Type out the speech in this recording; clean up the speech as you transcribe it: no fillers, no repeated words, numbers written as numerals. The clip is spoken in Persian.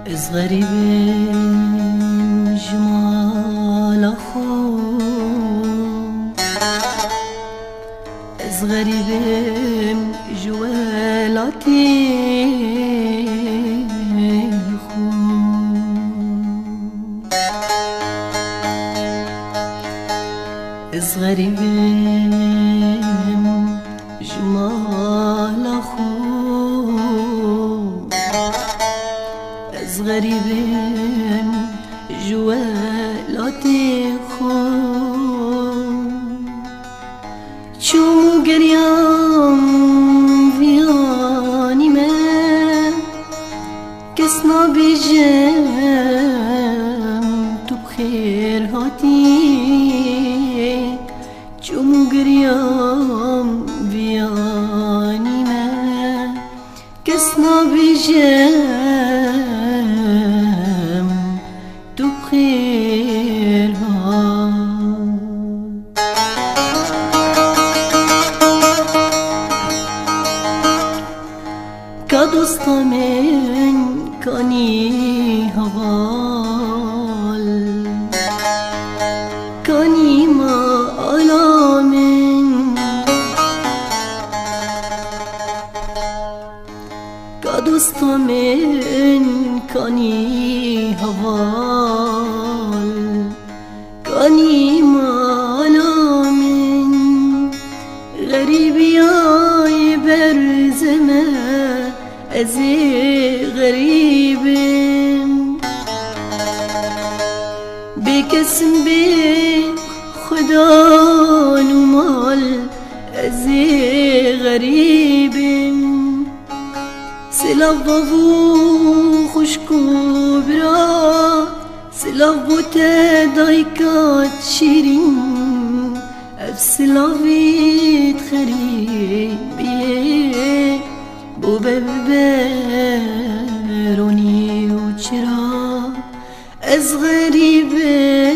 از غریبم جمال خو، از غریبم جوالاتی خو، از غریبم جمال خو، از غریبم جوالاتی خو، چون گریم ویانی من کس نبیجم تو بخیر هاتی، چون گریم ویانی من کس نبیجم تو بخیر هاتی. که دوست من کنی حوال، کنی ما علامن، که دوست من کنی حوال، کنی ما علامن، غریبی های برزمه از غریبم، بکسم به خدا نمال از غریبم، سلاف بابو خوشکو برا، سلاف بوته دایکات شیرین، اف سلافیت خریبیه بو ببرونی و چرا از غریبه